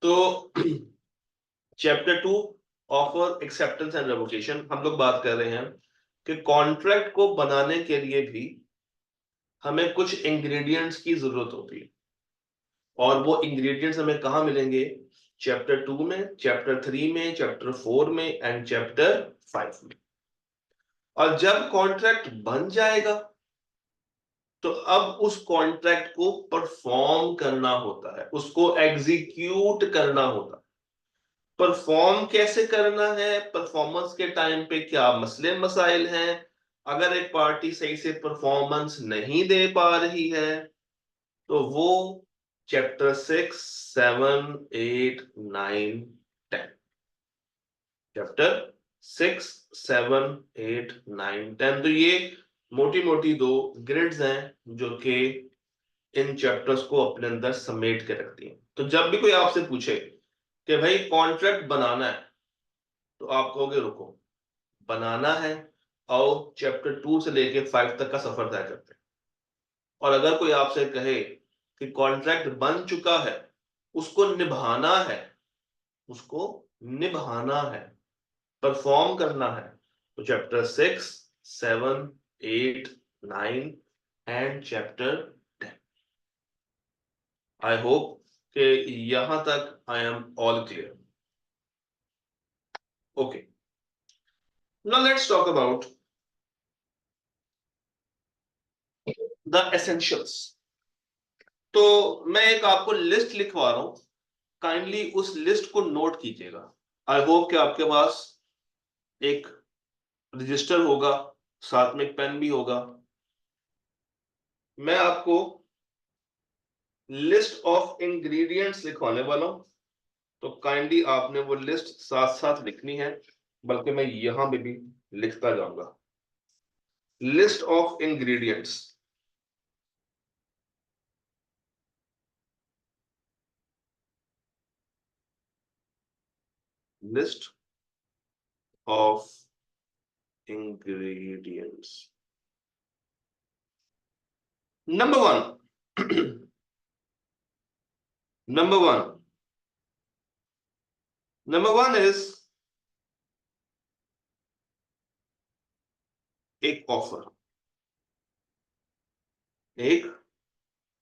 तो chapter 2 offer acceptance and revocation हम लोग बात कर रहे हैं कि कॉन्ट्रैक्ट को बनाने के लिए भी हमें कुछ इंग्रेडिएंट्स की जरूरत होती है, और वो इंग्रेडिएंट्स हमें कहाँ मिलेंगे? चैप्टर 2 में, चैप्टर 3 में, चैप्टर 4 में एंड चैप्टर 5 में। और जब कॉन्ट्रैक्ट बन जाएगा तो अब उस कॉन्ट्रैक्ट को परफॉर्म करना होता है, उसको एग्जीक्यूट करना होता है। परफॉर्म कैसे करना है, परफॉर्मेंस के टाइम पे क्या मसले मसाइल हैं, अगर एक पार्टी सही से परफॉर्मेंस नहीं दे पा रही है तो वो चैप्टर 6, 7, 8, 9, 10, चैप्टर 6, 7, 8, 9, 10, तो ये मोटी मोटी दो ग्रिड्स हैं जो कि इन चैप्टर्स को अपने अंदर समेट के रखती हैं। तो जब भी कोई आपसे पूछे कि भाई कॉन्ट्रैक्ट बनाना है, तो आप कहोगे रुको, बनाना है, आओ चैप्टर 2 से लेके 5 तक का सफर तय करते हैं। और अगर कोई आपसे कहे कि कॉन्ट्रैक्ट बन चुका है, उसको निभाना है, उसको निभाना है, परफॉर्म करना है, तो chapter 6, 7, 8, 9 and chapter 10। I hope कि यहां तक I am all clear. Okay, now let's talk about the essentials. तो मैं एक आपको लिस्ट लिखवा रहा हूं, काइंडली उस लिस्ट को नोट कीजिएगा। आई होप कि आपके पास एक रजिस्टर होगा, साथ में एक पेन भी होगा। मैं आपको लिस्ट ऑफ इंग्रेडिएंट्स लिखवाने वाला हूं, तो काइंडली आपने वो लिस्ट साथ साथ लिखनी है, बल्कि मैं यहां पे भी लिखता जाऊंगा। List of ingredients, list of ingredients. Number 1 number 1 number 1 is एक ऑफर। एक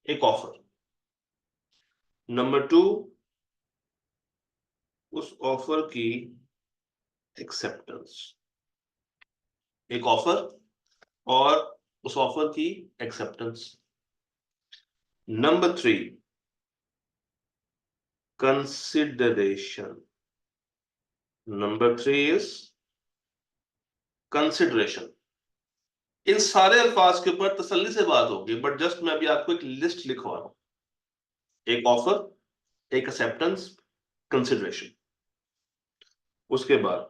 एक ऑफर। नंबर 2, उस ऑफर की एक्सेप्टेंस। एक ऑफर और उस ऑफर की acceptance. Number 3, consideration. Number 3 is consideration. इन सारे अल्फाज के ऊपर तसल्ली से बात होगी, बट जस्ट मैं अभी आपको एक लिस्ट लिखवा रहा हूं। एक ऑफर, एक एक्सेप्टेंस, कंसिडरेशन। उसके बाद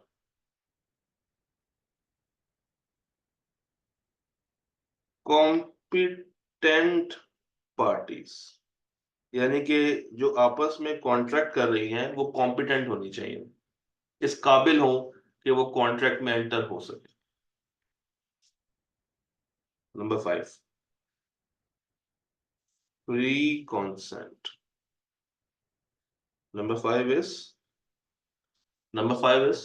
कॉम्पिटेंट पार्टीज, यानी कि जो आपस में कॉन्ट्रैक्ट कर रही हैं वो कॉम्पिटेंट होनी चाहिए, इस काबिल हो कि वो कॉन्ट्रैक्ट में एंटर हो सके। Number 5, free consent. Number 5 is number 5 is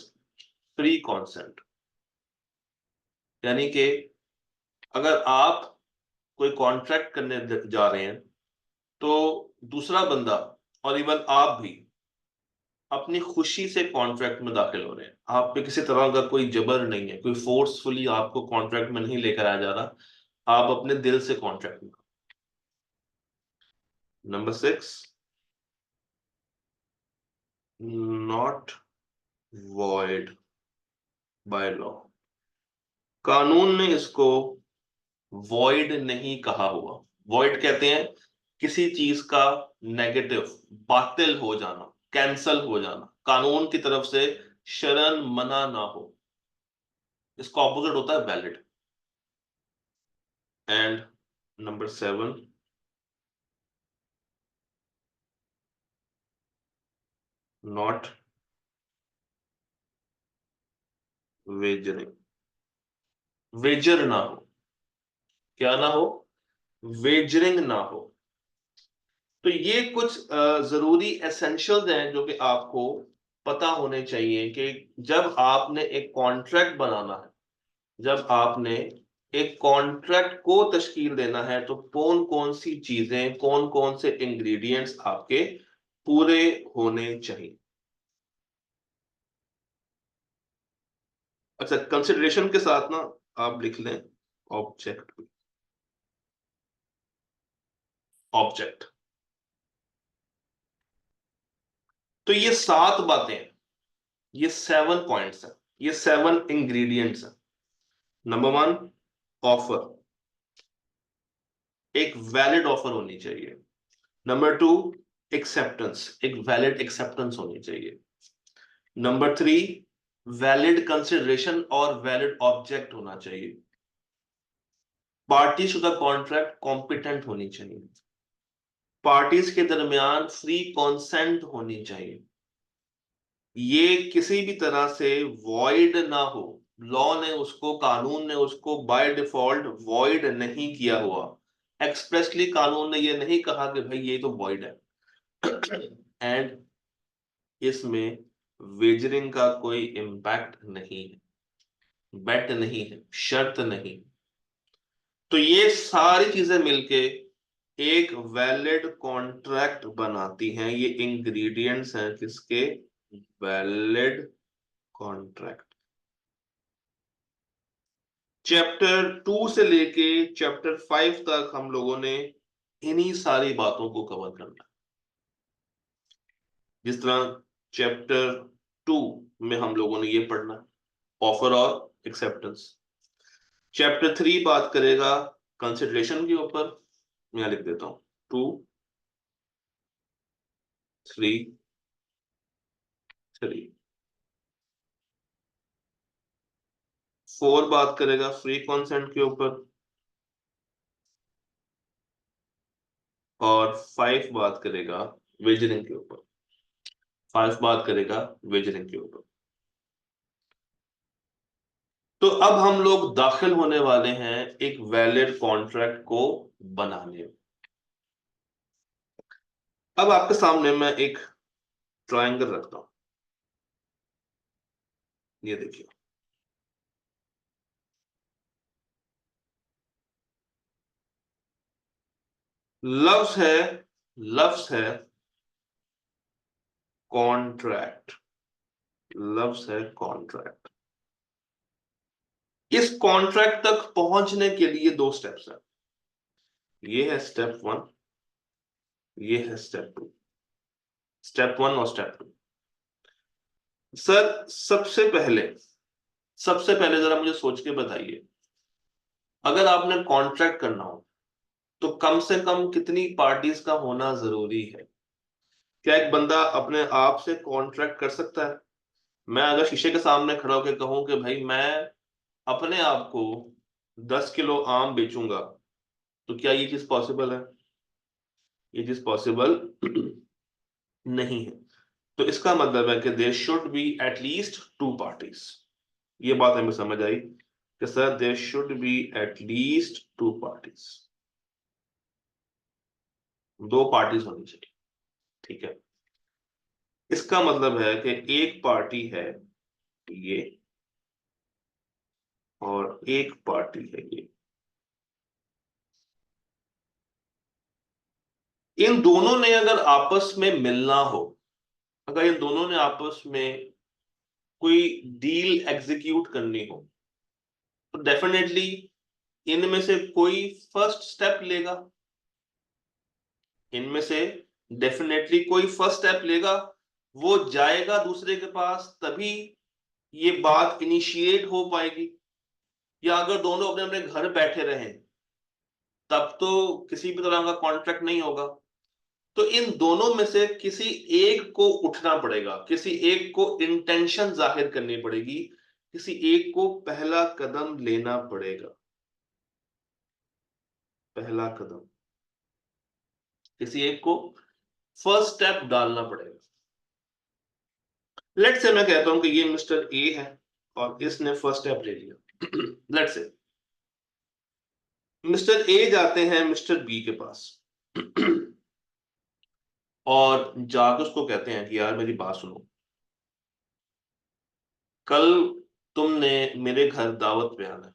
free consent, यानी कि अगर आप कोई कॉन्ट्रैक्ट करने जा रहे हैं तो दूसरा बंदा और इवन आप भी अपनी खुशी से कॉन्ट्रैक्ट में दाखिल हो रहे हैं। आप पे किसी तरह का कोई जबर नहीं है, कोई फोर्सफुली आपको कॉन्ट्रैक्ट में नहीं लेकर आया जा रहा, आप अपने दिल से कॉन्ट्रैक्ट में। Number 6, not void by law. कानून में इसको वॉइड नहीं कहा हुआ। वॉइड कहते हैं किसी चीज का नेगेटिव, बातिल हो जाना, कैंसल हो जाना, कानून की तरफ से शरण मना ना हो। इसका ऑपोजिट होता है valid. And number 7, not wagering. Wager ना हो, क्या ना हो? वेजरिंग ना हो। तो ये कुछ जरूरी एसेंशियल्स हैं जो कि आपको पता होने चाहिए कि जब आपने एक कॉन्ट्रैक्ट बनाना है, जब आपने एक कॉन्ट्रैक्ट को तश्कील देना है, तो कौन कौन सी चीजें, कौन कौन से इंग्रेडिएंट्स आपके पूरे होने चाहिए। अच्छा, कंसिडरेशन के साथ ना आप लिख लें ऑब्जेक्ट, ऑब्जेक्ट। तो ये 7 बातें हैं, ये 7 पॉइंट्स हैं, ये 7 इंग्रेडिएंट्स हैं। नंबर 1, ऑफर, एक वैलिड ऑफर होनी चाहिए। नंबर 2, एक्सेप्टेंस, एक वैलिड एक्सेप्टेंस होनी चाहिए। नंबर 3, वैलिड कंसिडरेशन और वैलिड ऑब्जेक्ट होना चाहिए। Parties to the contract competent होनी चाहिए। पार्टीज के दरमियान फ्री कॉन्सेंट होनी चाहिए। ये किसी भी तरह से वॉइड ना हो, लॉ ने उसको, कानून ने उसको बाय डिफॉल्ट वॉइड नहीं किया हुआ। एक्सप्रेसली कानून ने ये नहीं कहा कि भाई ये तो वॉइड है। एंड इसमें वेजरिंग का कोई इम्पैक्ट नहीं है, बेट नहीं है, शर्त नहीं। तो ये सारी चीजें मिलके एक वैलिड कॉन्ट्रैक्ट बनाती हैं। ये इंग्रेडिएंट्स हैं किसके, वैलिड कॉन्ट्रैक्ट। चैप्टर 2 से लेके चैप्टर 5 तक हम लोगों ने इन्हीं सारी बातों को कवर करना है। जिस तरह चैप्टर 2 में हम लोगों ने ये पढ़ना, ऑफर और एक्सेप्टेंस। चैप्टर 3 बात करेगा कंसिडरेशन के ऊपर, मैं लिख देता हूं 2, 3, 3। 4 बात करेगा फ्री कॉन्सेंट के ऊपर, और 5 बात करेगा वेजरिंग के ऊपर। 5 बात करेगा वेजरिंग के ऊपर। तो अब हम लोग दाखिल होने वाले हैं एक वैलिड कॉन्ट्रैक्ट को बनाने में। अब आपके सामने मैं एक ट्रायंगल रखता हूं, ये देखिए। लफ्ज है, लफ्ज है कॉन्ट्रैक्ट, लफ्ज है कॉन्ट्रैक्ट। इस कॉन्ट्रैक्ट तक पहुंचने के लिए 2 स्टेप्स हैं। ये है स्टेप 1, ये है स्टेप 2। स्टेप 1 और स्टेप 2। सर सबसे पहले जरा मुझे सोच के बताइए, अगर आपने कॉन्ट्रैक्ट करना हो तो कम से कम कितनी पार्टीज का होना जरूरी है। क्या एक बंदा अपने आप से कॉन्ट्रैक्ट कर सकता है? मैं अगर शीशे के सामने खड़ा होकर कहूं कि भाई मैं अपने आप को 10 किलो आम बेचूंगा, तो क्या ये चीज पॉसिबल है? ये चीज पॉसिबल नहीं है। तो इसका मतलब है कि there should be at least 2 parties. ये बात हमें समझ आई कि sir there should be at least 2 parties, 2 parties होनी चाहिए। ठीक है, इसका मतलब है कि एक पार्टी है ये, और एक पार्टी है ये। इन दोनों ने अगर आपस में मिलना हो, अगर इन दोनों ने आपस में कोई डील एग्जीक्यूट करनी हो, तो डेफिनेटली इनमें से कोई फर्स्ट स्टेप लेगा, इनमें से डेफिनेटली कोई फर्स्ट स्टेप लेगा। वो जाएगा दूसरे के पास, तभी ये बात इनिशिएट हो पाएगी। या अगर दोनों अपने अपने घर बैठे रहें, तब तो किसी भी तरह का कॉन्ट्रैक्ट नहीं होगा। तो इन दोनों में से किसी एक को उठना पड़ेगा, किसी एक को इंटेंशन जाहिर करनी पड़ेगी, किसी एक को पहला कदम लेना पड़ेगा। पहला कदम, किसी एक को फर्स्ट स्टेप डालना पड़ेगा। लेट से मैं कहता हूं कि ये मिस्टर ए है और इसने फर्स्ट स्टेप ले लिया। लेट से मिस्टर ए जाते हैं मिस्टर बी के पास। और जाकर उसको कहते हैं कि यार मेरी बात सुनो, कल तुमने मेरे घर दावत पे आना है,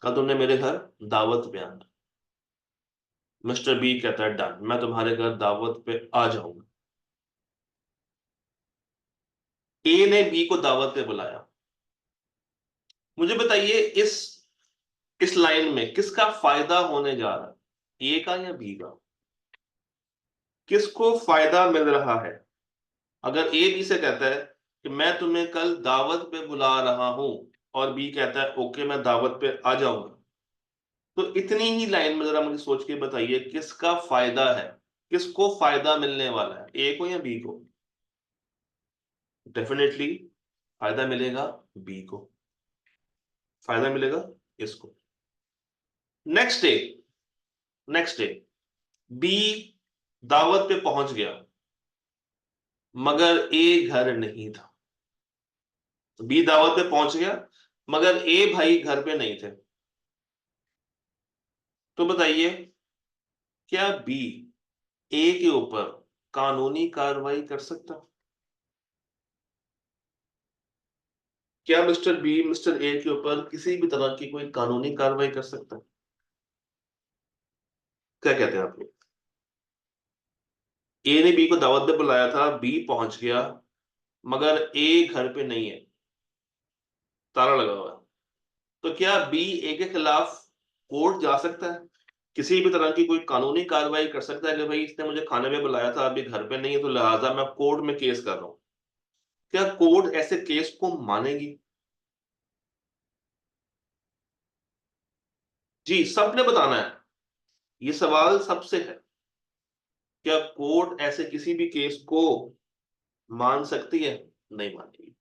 कल तुमने मेरे घर दावत पे आना है। मिस्टर बी कहता है डन, मैं तुम्हारे घर दावत पे आ जाऊंगा। ए ने बी को दावत पे बुलाया। मुझे बताइए इस लाइन में किसका फायदा होने जा रहा है, ए का या बी का? किसको फायदा मिल रहा है? अगर ए बी से कहता है कि मैं तुम्हें कल दावत पे बुला रहा हूं, और बी कहता है ओके मैं दावत पे आ जाऊंगा, तो इतनी ही लाइन में जरा मुझे सोच के बताइए किसका फायदा है, किसको फायदा मिलने वाला है, ए को या बी को? डेफिनेटली फायदा मिलेगा बी को, फायदा मिलेगा इसको। नेक्स्ट डे, नेक्स्ट डे बी दावत पे पहुंच गया, मगर ए घर नहीं था। बी दावत पे पहुंच गया, मगर ए भाई घर पे नहीं थे। तो बताइए, क्या बी ए के ऊपर कानूनी कार्रवाई कर सकता? क्या मिस्टर बी मिस्टर ए के ऊपर किसी भी तरह की कोई कानूनी कार्रवाई कर सकता है? क्या कहते हैं आप लोग? ए ने बी को दावत पे बुलाया था, बी पहुंच गया, मगर ए घर पे नहीं है, ताला लगा हुआ है। तो क्या बी ए के खिलाफ कोर्ट जा सकता है? किसी भी तरह की कोई कानूनी कार्रवाई कर सकता है कि भाई इसने मुझे खाने में बुलाया था, अभी घर पे नहीं है, तो लिहाजा मैं कोर्ट में केस कर रहा हूं? क्या कोर्ट ऐसे केस को मानेगी? जी, सबने बताना है, ये सवाल सबसे है। क्या कोर्ट ऐसे किसी भी केस को मान सकती है? नहीं मानेगी।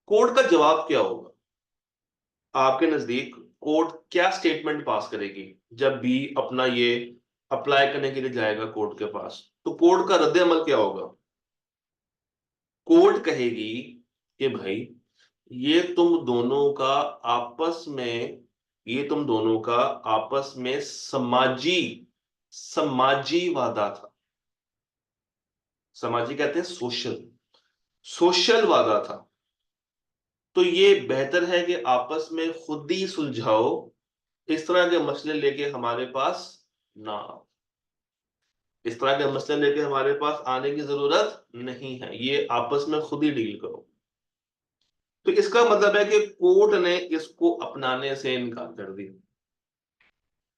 कोर्ट का जवाब क्या होगा आपके नजदीक? कोर्ट क्या स्टेटमेंट पास करेगी जब भी अपना ये अप्लाई करने के लिए जाएगा कोर्ट के पास? तो कोर्ट का रद्द अमल क्या होगा? कोर्ट कहेगी कि भाई ये तुम दोनों का आपस में ये तुम दोनों का आपस में समाजी समाजी वादा था। समाजी कहते हैं सोशल, सोशल वादा था। तो ये बेहतर है कि आपस में खुद ही सुलझाओ, इस तरह के मसले लेके हमारे पास ना आओ, इस तरह के मसले लेके हमारे पास आने की जरूरत नहीं है, ये आपस में खुद ही डील करो। तो इसका मतलब है कि कोर्ट ने इसको अपनाने से इनकार कर दिया।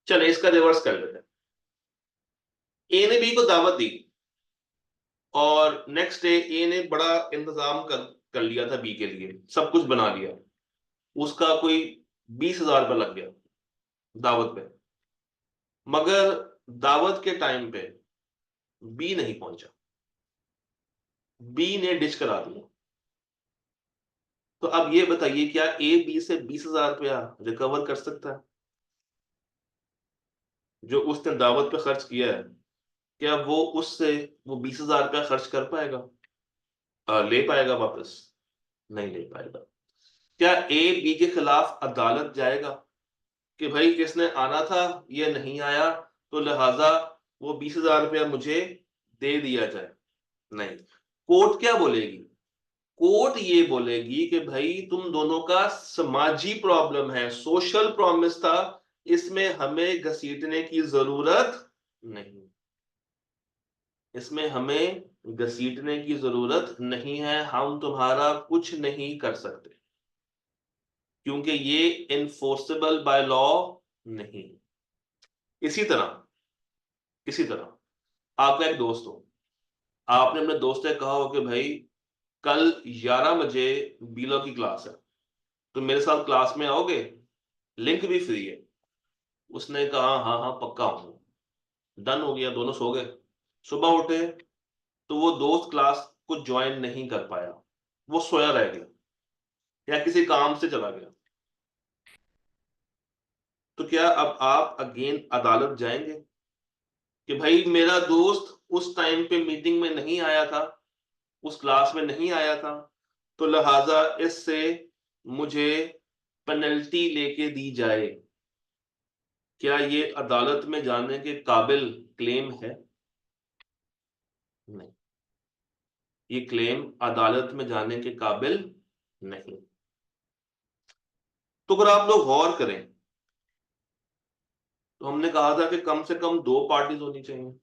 चले इसका रिवर्स कर लेते हैं। ए ने बी को दावत दी, और नेक्स्ट डे ए ने बड़ा इंतजाम कर लिया था बी के लिए, सब कुछ बना लिया। उसका कोई 20,000 रुपये लग गया दावत पे, मगर दावत के टाइम पे बी नहीं पहुंचा, बी ने डिच करा दिया। तो अब ये बताइए, क्या ए बी से 20,000 रुपया रिकवर कर सकता है जो उसने दावत पे खर्च किया है? क्या वो उससे वो 20,000 रुपया खर्च कर पाएगा, ले पाएगा वापस? नहीं ले पाएगा। क्या ए बी के खिलाफ अदालत जाएगा कि भाई इसने आना था, ये नहीं आया, तो लिहाजा वो 20,000 रुपया मुझे दे दिया जाए? नहीं। कोर्ट क्या बोलेगी? कोर्ट ये बोलेगी कि भाई तुम दोनों का समाजी प्रॉब्लम है, सोशल प्रॉमिस था, इसमें हमें घसीटने की जरूरत नहीं, इसमें हमें घसीटने की जरूरत नहीं है, हम तुम्हारा कुछ नहीं कर सकते, क्योंकि ये इनफोर्सेबल बाय लॉ नहीं। इसी तरह, इसी तरह आपका एक दोस्त हो, आपने अपने दोस्त से कहा हो कि भाई कल 11 बजे बीलो की क्लास है, तो मेरे साथ क्लास में आओगे, लिंक भी फ्री है। उसने कहा हाँ हाँ पक्का हूँ। डन हो गया, दोनों सो गए। सुबह उठे तो वो दोस्त क्लास को ज्वाइन नहीं कर पाया, वो सोया रह गया या किसी काम से चला गया। तो क्या अब आप अगेन अदालत जाएंगे कि भाई मेरा दोस्त उस टाइम पे मीटिंग में नहीं आया था, उस क्लास में नहीं आया था, तो लिहाजा इससे मुझे पेनल्टी लेके दी जाए? क्या ये अदालत में जाने के काबिल क्लेम है? नहीं, ये क्लेम अदालत में जाने के काबिल नहीं। तो अगर आप लोग गौर करें तो हमने कहा था कि कम से कम दो पार्टीज होनी चाहिए।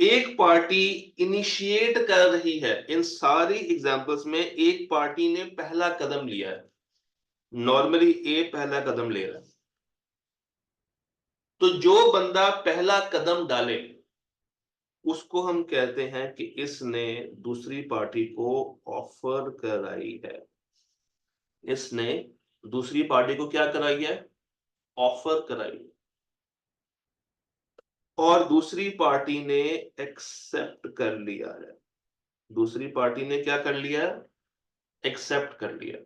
एक पार्टी इनिशिएट कर रही है, इन सारी एग्जांपल्स में एक पार्टी ने पहला कदम लिया है। नॉर्मली ए पहला कदम ले रहा है, तो जो बंदा पहला कदम डाले उसको हम कहते हैं कि इसने दूसरी पार्टी को ऑफर कराई है। इसने दूसरी पार्टी को क्या कराई है? ऑफर कराई। और दूसरी पार्टी ने एक्सेप्ट कर लिया है। दूसरी पार्टी ने क्या कर लिया? एक्सेप्ट कर लिया।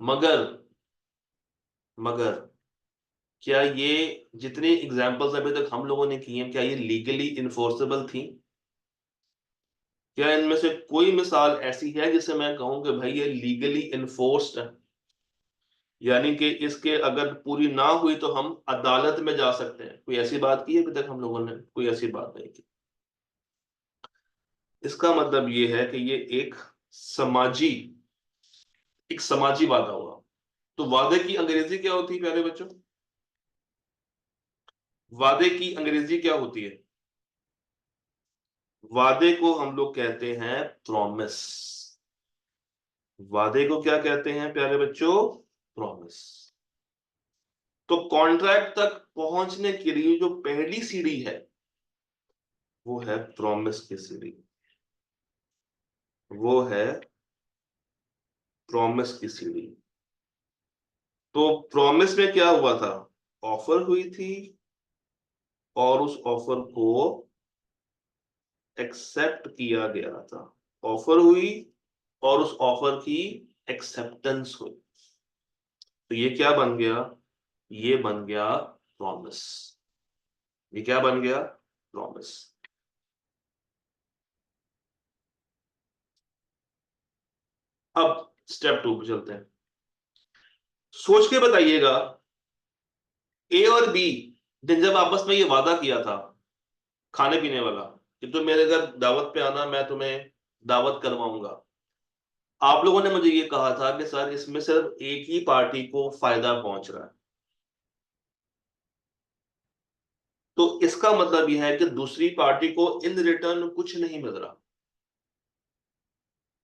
मगर मगर क्या ये जितनी एग्जांपल्स अभी तक हम लोगों ने की हैं, क्या ये लीगली इन्फोर्सेबल थी? क्या इनमें से कोई मिसाल ऐसी है जिसे मैं कहूं कि भाई ये लीगली इन्फोर्स्ड है, यानी कि इसके अगर पूरी ना हुई तो हम अदालत में जा सकते हैं? कोई ऐसी बात की है अभी तक हम लोगों ने? कोई ऐसी बात नहीं की। इसका मतलब ये है कि ये समाजी एक समाजी वादा हुआ। तो वादे की अंग्रेजी क्या होती है प्यारे बच्चों? वादे की अंग्रेजी क्या होती है? वादे को हम लोग कहते हैं प्रॉमिस। वादे को क्या कहते हैं प्यारे बच्चों? प्रॉमिस। तो कॉन्ट्रैक्ट तक पहुंचने के लिए जो पहली सीढ़ी है वो है प्रॉमिस की सीढ़ी। वो है प्रॉमिस की सीढ़ी। तो प्रॉमिस में क्या हुआ था? ऑफर हुई थी और उस ऑफर को एक्सेप्ट किया गया था। ऑफर हुई और उस ऑफर की एक्सेप्टेंस हुई। तो ये क्या बन गया? ये बन गया प्रॉमिस। ये क्या बन गया? प्रॉमिस। अब स्टेप 2 पे चलते हैं। सोच के बताइएगा, ए और बी ने जब आपस में ये वादा किया था खाने पीने वाला कि तुम मेरे घर दावत पे आना, मैं तुम्हें दावत करवाऊंगा, आप लोगों ने मुझे ये कहा था कि सर इसमें सिर्फ एक ही पार्टी को फायदा पहुंच रहा है। तो इसका मतलब यह है कि दूसरी पार्टी को इन रिटर्न कुछ नहीं मिल रहा।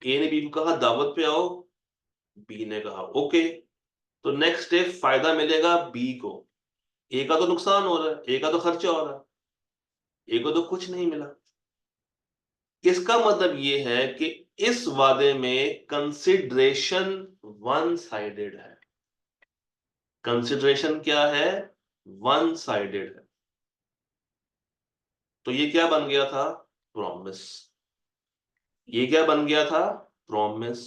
ए ने बी को कहा दावत पे आओ, बी ने कहा ओके। तो नेक्स्ट डे फायदा मिलेगा बी को। ए का तो नुकसान हो रहा है, ए का तो खर्चा हो रहा है, ए को तो कुछ नहीं मिला। इसका मतलब ये है कि इस वादे में कंसिडरेशन वन साइडेड है। कंसिडरेशन क्या है? वन साइडेड है। तो ये क्या बन गया था? प्रॉमिस। ये क्या बन गया था? प्रॉमिस।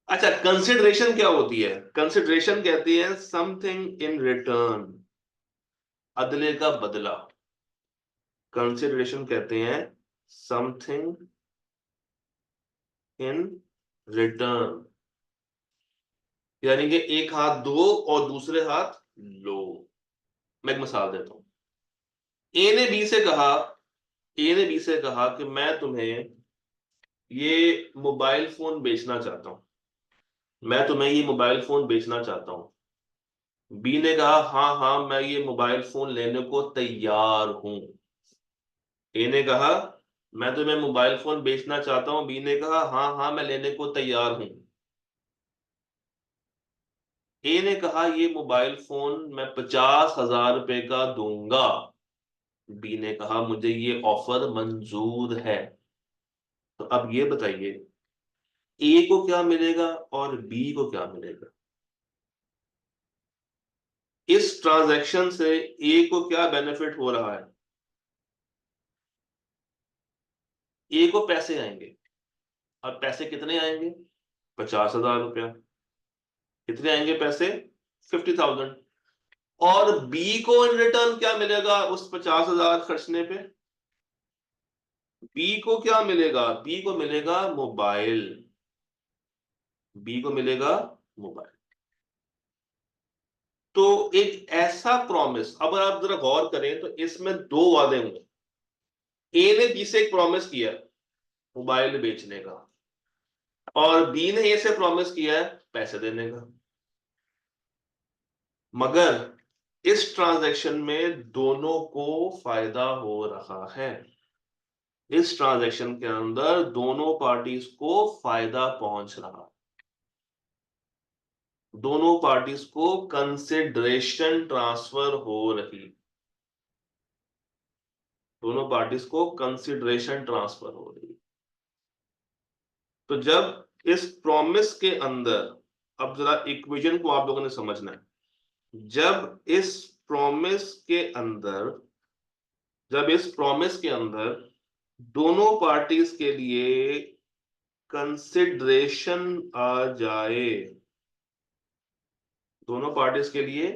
अच्छा, कंसिडरेशन क्या होती है? कंसिडरेशन कहती है समथिंग इन रिटर्न, अदले का बदला। कंसिडरेशन कहते हैं समथिंग इन रिटर्न, यानी कि एक हाथ दो और दूसरे हाथ लो। मैं एक मिसाल देता हूं। ए ने बी से कहा ए ने बी से कहा कि मैं तुम्हें ये मोबाइल फोन बेचना चाहता हूं। मैं तुम्हें ये मोबाइल फोन बेचना चाहता हूं। बी ने कहा हाँ हाँ मैं ये मोबाइल फोन लेने को तैयार हूं। ए ने कहा मैं तुम्हें मोबाइल फोन बेचना चाहता हूं। बी ने कहा हाँ हाँ मैं लेने को तैयार हूं। ए ने कहा ये मोबाइल फोन मैं 50,000 रुपए का दूंगा। बी ने कहा मुझे ये ऑफर मंजूर है। तो अब ये बताइए, ए को क्या मिलेगा और बी को क्या मिलेगा? इस ट्रांजैक्शन से ए को क्या बेनिफिट हो रहा है? ए को पैसे आएंगे। और पैसे कितने आएंगे? 50,000 रुपया। कितने आएंगे पैसे? 50,000। और बी को इन रिटर्न क्या मिलेगा उस 50,000 खर्चने पे? बी को क्या मिलेगा? बी को मिलेगा मोबाइल। बी को मिलेगा मोबाइल। तो एक ऐसा प्रॉमिस, अब आप जरा गौर करें तो इसमें दो वादे होंगे। ए ने बी से एक प्रॉमिस किया मोबाइल बेचने का, और बी ने ए से प्रॉमिस किया है पैसे देने का। मगर इस ट्रांजैक्शन में दोनों को फायदा हो रहा है। इस ट्रांजैक्शन के अंदर दोनों पार्टीज को फायदा पहुंच रहा है। दोनों पार्टीज को कंसिडरेशन ट्रांसफर हो रही। दोनों पार्टीज को कंसिडरेशन ट्रांसफर हो रही। तो जब इस प्रॉमिस के अंदर, अब जरा इक्वेशन को आप लोगों ने समझना है। प्रॉमिस के अंदर जब इस प्रॉमिस के अंदर दोनों पार्टीज के लिए कंसिडरेशन आ जाए, दोनों पार्टीज के लिए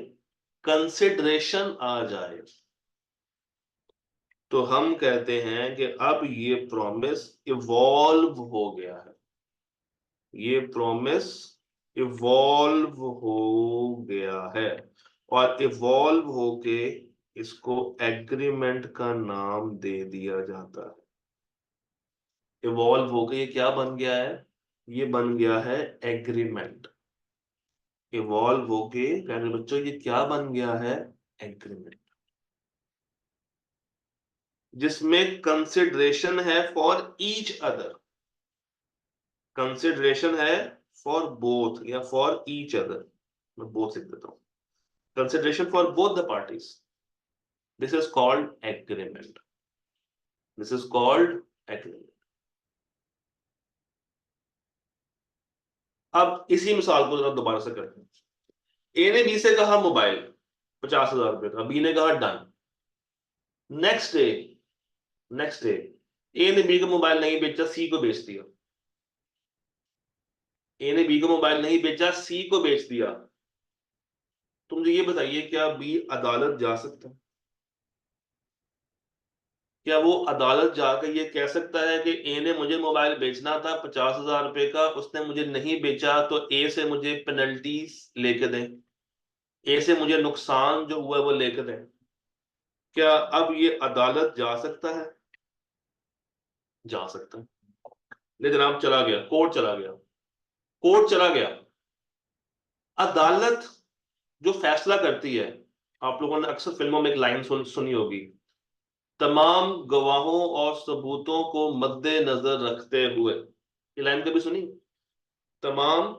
कंसिडरेशन आ जाए, तो हम कहते हैं कि अब ये प्रॉमिस इवॉल्व हो गया है। ये प्रॉमिस इवॉल्व हो गया है, और इवॉल्व होके इसको एग्रीमेंट का नाम दे दिया जाता है। इवॉल्व होके ये क्या बन गया है? ये बन गया है एग्रीमेंट। इवॉल्व होके प्यारे बच्चों ये क्या बन गया है? एग्रीमेंट, जिसमें कंसिडरेशन है फॉर ईच अदर। कंसिडरेशन है फॉर बोथ या फॉर ईच अदर, मैं बोथ लिख देता हूं। Consideration for both the parties, this is called agreement. This is called agreement. अब इसी मिसाल को जरा दोबारा से करते हैं। ए ने बी से कहा मोबाइल 50,000 रुपए का, बी ने कहा डन। नेक्स्ट डे ए ने बी को मोबाइल नहीं बेचा, सी को बेच दिया। ए ने बी को मोबाइल नहीं बेचा, सी को बेच दिया। तो मुझे ये बताइए, क्या बी अदालत जा सकता है? क्या वो अदालत जाकर ये कह सकता है कि ए ने मुझे मोबाइल बेचना था 50,000 रुपए का, उसने मुझे नहीं बेचा, तो ए से मुझे पेनल्टी लेके दें, ए से मुझे नुकसान जो हुआ है वो लेके दें? क्या अब ये अदालत जा सकता है? जा सकता है। ले जनाब, चला गया, कोर्ट चला गया। कोर्ट चला गया। अदालत जो फैसला करती है, आप लोगों ने अक्सर फिल्मों में एक लाइन सुनी होगी, तमाम गवाहों और सबूतों को मद्देनजर रखते हुए। ये लाइन कभी सुनी? तमाम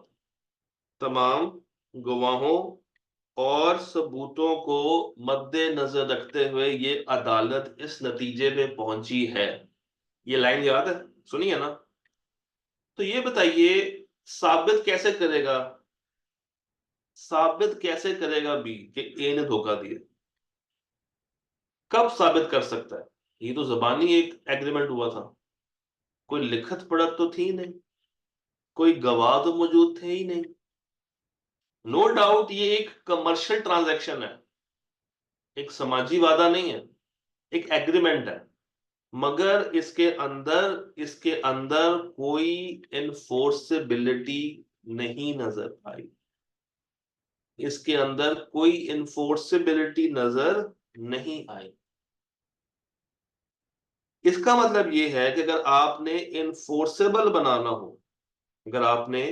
तमाम गवाहों और सबूतों को मद्देनजर रखते हुए ये अदालत इस नतीजे पे पहुंची है। ये लाइन याद है? सुनी है ना? तो ये बताइए, साबित कैसे करेगा, साबित कैसे करेगा बी कि ए ने धोखा दिया? कब साबित कर सकता है? ये तो जबानी एक एग्रीमेंट हुआ था, कोई लिखत पढ़त तो थी नहीं, कोई गवाह तो मौजूद थे ही नहीं। नो डाउट ये एक कमर्शियल ट्रांजैक्शन है, एक समाजी वादा नहीं है, एक एग्रीमेंट है। मगर इसके अंदर कोई इनफोर्सेबिलिटी नहीं नजर आई। इसके अंदर कोई इनफोर्सेबिलिटी नजर नहीं आई। इसका मतलब यह है कि अगर आपने इनफोर्सेबल बनाना हो, अगर आपने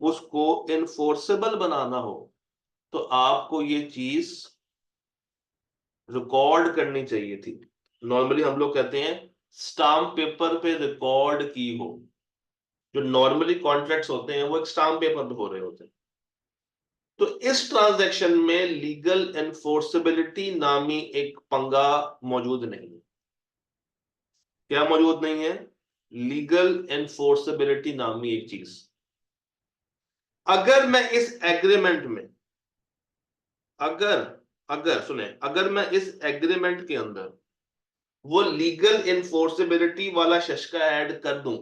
उसको इनफोर्सेबल बनाना हो, तो आपको ये चीज रिकॉर्ड करनी चाहिए थी। नॉर्मली हम लोग कहते हैं स्टाम्प पेपर पे रिकॉर्ड की हो। जो नॉर्मली कॉन्ट्रैक्ट्स होते हैं वो एक स्टाम्प पेपर पे हो रहे होते हैं। तो इस ट्रांजैक्शन में लीगल एनफोर्सेबिलिटी नामी एक पंगा मौजूद नहीं है। क्या मौजूद नहीं है? लीगल एनफोर्सेबिलिटी नामी एक चीज। अगर मैं इस एग्रीमेंट में, अगर अगर सुने, अगर मैं इस एग्रीमेंट के अंदर वो लीगल इनफोर्सेबिलिटी वाला शशका ऐड कर दूं,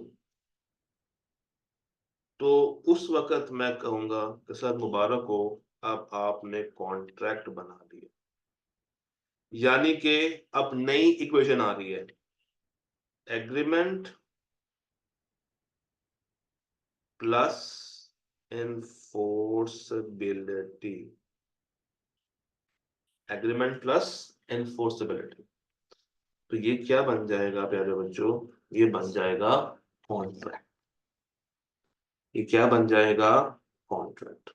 तो उस वक्त मैं कहूंगा कि सर मुबारक हो, अब आपने कॉन्ट्रैक्ट बना दिया। यानी कि अब नई इक्वेशन आ रही है, agreement plus enforceability. Agreement plus enforceability. तो ये क्या बन जाएगा प्यारे बच्चों, ये बन जाएगा कॉन्ट्रैक्ट। ये क्या बन जाएगा, कॉन्ट्रैक्ट।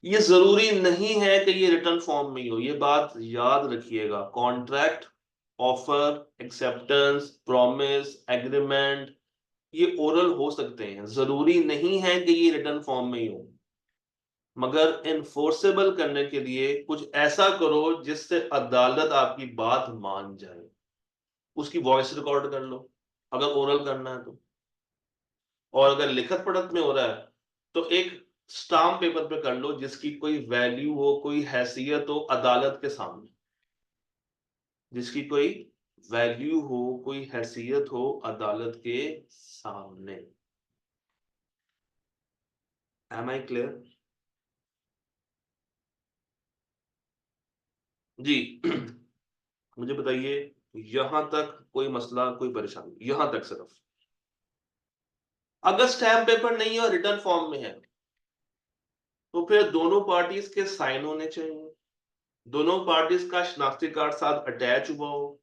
ये जरूरी नहीं है कि ये रिटर्न फॉर्म में ही हो, ये बात याद रखिएगा। Contract, offer, acceptance, promise, agreement, ये ओरल हो सकते हैं, जरूरी नहीं है कि ये रिटर्न फॉर्म में ही हो। मगर इनफोर्सेबल करने के लिए कुछ ऐसा करो जिससे अदालत आपकी बात मान जाए। उसकी वॉइस रिकॉर्ड कर लो अगर ओरल करना है तो, और अगर लिखत पढ़त में हो रहा है तो एक स्टाम्प पेपर पे कर लो जिसकी कोई वैल्यू हो, कोई हैसियत हो अदालत के सामने, जिसकी कोई वैल्यू हो, कोई हैसियत हो अदालत के सामने। एम आई क्लियर जी? मुझे बताइए, यहां तक कोई मसला, कोई परेशानी? यहां तक सिर्फ। अगर स्टैम्प पेपर नहीं है और रिटर्न फॉर्म में है तो फिर दोनों पार्टीज के साइन होने चाहिए, दोनों पार्टीज का शनाख्ती कार्ड साथ अटैच हुआ हो,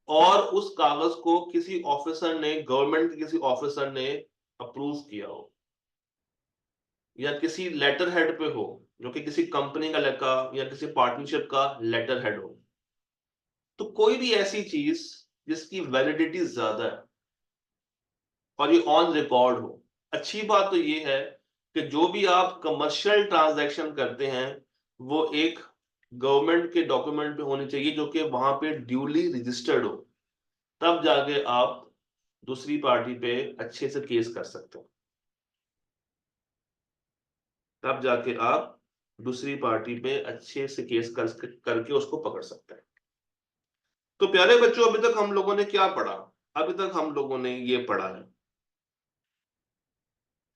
और उस कागज को किसी ऑफिसर ने, गवर्नमेंट के किसी ऑफिसर ने अप्रूव किया हो, या किसी लेटर हेड पे हो जो कि किसी कंपनी का लड़का या किसी पार्टनरशिप का लेटर हेड हो। तो कोई भी ऐसी चीज जिसकी वैलिडिटी ज्यादा है और ये ऑन रिकॉर्ड हो। अच्छी बात तो ये है कि जो भी आप कमर्शियल ट्रांजैक्शन करते हैं वो एक गवर्नमेंट के डॉक्यूमेंट पे होने चाहिए जो कि वहां पे ड्यूली रजिस्टर्ड हो, तब जाके आप दूसरी पार्टी पे अच्छे से केस कर सकते हैं, तब जाके आप दूसरी पार्टी पे अच्छे से केस करके उसको पकड़ सकते हैं। तो प्यारे बच्चों, अभी तक हम लोगों ने क्या पढ़ा? अभी तक हम लोगों ने ये पढ़ा है,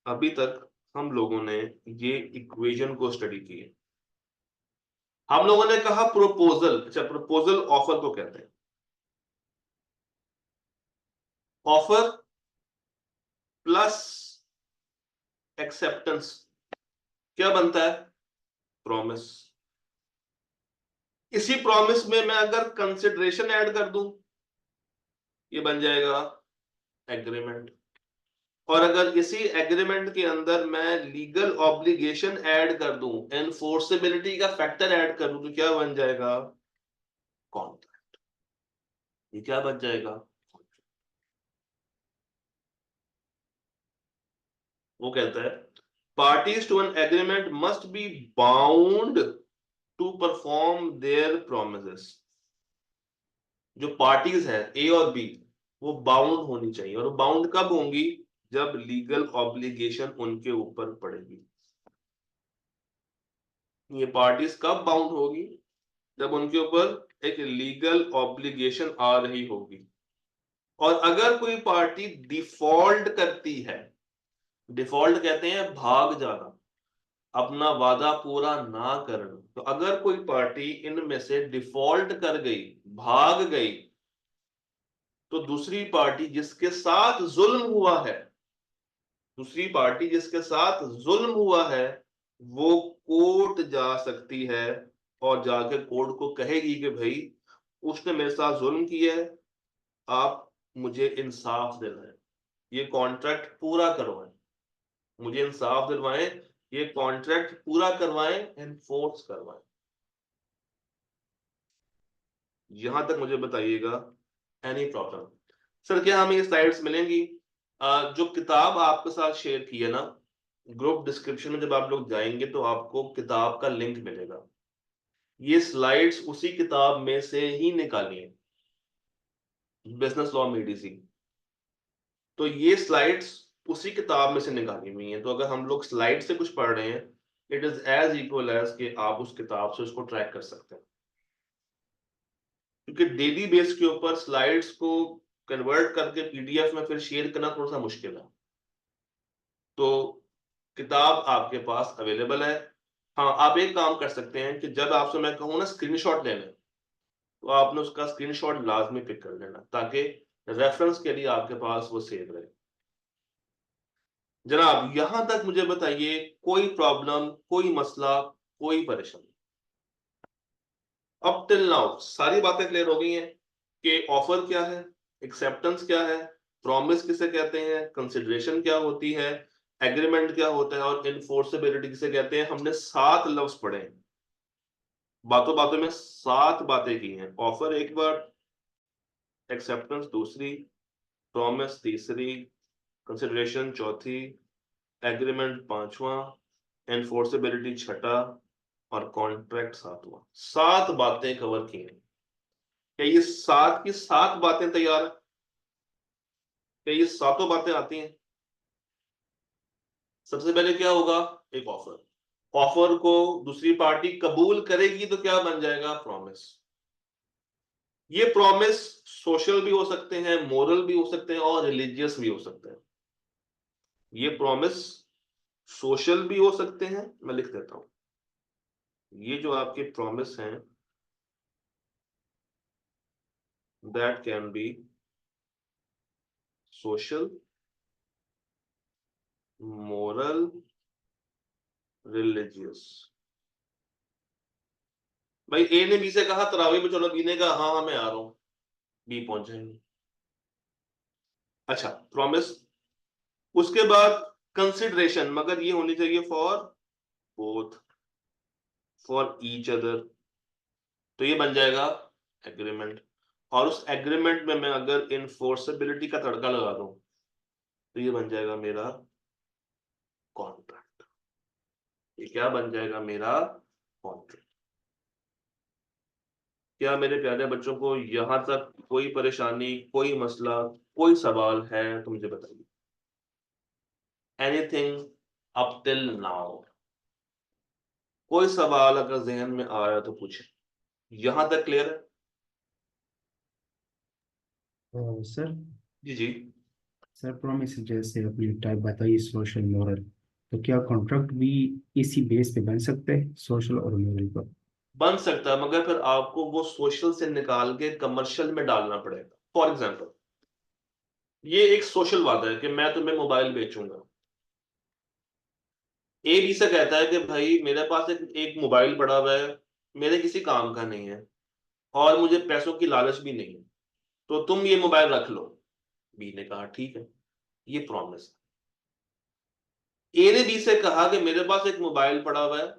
अभी तक हम लोगों ने ये इक्वेशन को स्टडी की है। हम लोगों ने कहा प्रोपोजल, अच्छा प्रोपोजल ऑफर को कहते हैं। ऑफर प्लस एक्सेप्टेंस क्या बनता है? प्रॉमिस। इसी प्रॉमिस में मैं अगर कंसिडरेशन ऐड कर दूं ये बन जाएगा एग्रीमेंट, और अगर इसी एग्रीमेंट के अंदर मैं लीगल ऑब्लिगेशन ऐड कर दूं, एनफोर्सेबिलिटी का फैक्टर ऐड कर दूं, तो क्या बन जाएगा? कॉन्ट्रैक्ट। ये क्या बन जाएगा? वो कहता है parties to an agreement must be bound to perform their promises. जो पार्टीज है ए और बी वो बाउंड होनी चाहिए, और बाउंड कब होंगी? जब लीगल ऑब्लिगेशन उनके ऊपर पड़ेगी। ये पार्टीज कब बाउंड होगी? जब उनके ऊपर एक लीगल ऑब्लिगेशन आ रही होगी। और अगर कोई पार्टी डिफॉल्ट करती है, डिफॉल्ट कहते हैं भाग जाना, अपना वादा पूरा ना करना, तो अगर कोई पार्टी इनमें से डिफॉल्ट कर गई, भाग गई, तो दूसरी पार्टी जिसके साथ जुल्म हुआ है, दूसरी पार्टी जिसके साथ जुल्म हुआ है वो कोर्ट जा सकती है, और जाकर कोर्ट को कहेगी कि भाई उसने मेरे साथ जुल्म किया है, आप मुझे इंसाफ दिलाएं, ये कॉन्ट्रैक्ट पूरा करवाएं, मुझे इंसाफ दिलवाएं, ये कॉन्ट्रैक्ट पूरा करवाएं, एनफोर्स करवाएं। यहां तक मुझे बताइएगा एनी प्रॉब्लम? सर क्या हमें ये स्लाइड्स मिलेंगी? जो किताब आपके साथ शेयर की है ना, ग्रुप डिस्क्रिप्शन में जब आप लोग जाएंगे तो आपको किताब का लिंक मिलेगा। ये स्लाइड्स उसी किताब में से ही निकाली है, बिजनेस लॉ में डीसी। तो ये स्लाइड्स उसी किताब में से निकाली हुई हैं, तो अगर हम लोग स्लाइड से कुछ पढ़ रहे हैं it is as equal as कि आप उस किताब से उसको ट्रैक कर सकते हैं, क्योंकि डेली बेस के ऊपर स्लाइड्स को कन्वर्ट करके पीडीएफ में फिर शेयर करना थोड़ा सा मुश्किल है। तो किताब आपके पास अवेलेबल है। हाँ, आप एक काम कर सकते हैं कि जब आपसे मैं कहूँ ना स्क्रीनशॉट लेने, तो आपने उसका स्क्रीनशॉट लाजमी पिक कर लेना ताकि रेफरेंस के लिए आपके पास वो सेव रहे। जनाब यहां तक मुझे बताइए, कोई प्रॉब्लम, कोई मसला, कोई परेशानी? अप टिल नाउ सारी बातें क्लियर हो गई हैं कि ऑफर क्या है, एक्सेप्टेंस क्या है, प्रॉमिस किसे कहते हैं, कंसिडरेशन क्या होती है, एग्रीमेंट क्या होता है और इनफोर्सेबिलिटी किसे कहते हैं। हमने 7 लफ्ज पढ़े हैं, बातों बातों में 7 बातें की हैं। ऑफर एक बार, एक्सेप्टेंस दूसरी, प्रॉमिस तीसरी, कंसिडरेशन चौथी, एग्रीमेंट पांचवा, एनफोर्सेबिलिटी छठा और कॉन्ट्रैक्ट सातवां। 7 बातें कवर की हैं। क्या ये 7 की 7 बातें तैयार है? क्या ये सातों बातें आती हैं? सबसे पहले क्या होगा? एक ऑफर। ऑफर को दूसरी पार्टी कबूल करेगी तो क्या बन जाएगा? प्रॉमिस। ये प्रॉमिस सोशल भी हो सकते हैं, मोरल भी हो सकते हैं और रिलीजियस भी हो सकते हैं। ये प्रॉमिस सोशल भी हो सकते हैं, मैं लिख देता हूं। ये जो आपके प्रॉमिस हैं, that can be social, moral, religious. भाई ए ने बी से कहा तरावी में चलो, बी ने कहा हाँ हाँ मैं आ रहा हूं, बी पहुंच जाएंगे। अच्छा, प्रॉमिस। उसके बाद कंसिडरेशन, मगर ये होनी चाहिए for both, for each other, तो ये बन जाएगा एग्रीमेंट। और उस एग्रीमेंट में मैं अगर इनफोर्सेबिलिटी का तड़का लगा दूं तो ये बन जाएगा मेरा कॉन्ट्रैक्ट। ये क्या बन जाएगा? मेरा कॉन्ट्रैक्ट। क्या मेरे प्यारे बच्चों को यहां तक कोई परेशानी, कोई मसला, कोई सवाल है तो मुझे बताइए। Anything up till now? कोई सवाल अगर जहन में आ रहा है तो पूछे। यहां तक क्लियर है? सर जी जी। सर प्रॉमिस जैसे अपनी टाइप बताइए, सोशल मोरल, तो क्या कॉन्ट्रैक्ट भी इसी बेस पे बन सकते हैं, सोशल और मोरल पर? बन सकता है, मगर फिर आपको वो सोशल से निकाल के कमर्शियल में डालना पड़ेगा। फॉर एग्जाम्पल, ये एक सोशल वादा है कि मैं तुम्हें मोबाइल बेचूंगा। ए बी से कहता है कि भाई मेरे पास एक मोबाइल पड़ा हुआ है, मेरे किसी काम का नहीं है और मुझे पैसों की लालच भी नहीं है, तो तुम ये मोबाइल रख लो। बी ने कहा ठीक है। ये प्रॉमिस। ए ने बी से कहा कि मेरे पास एक मोबाइल पड़ा हुआ है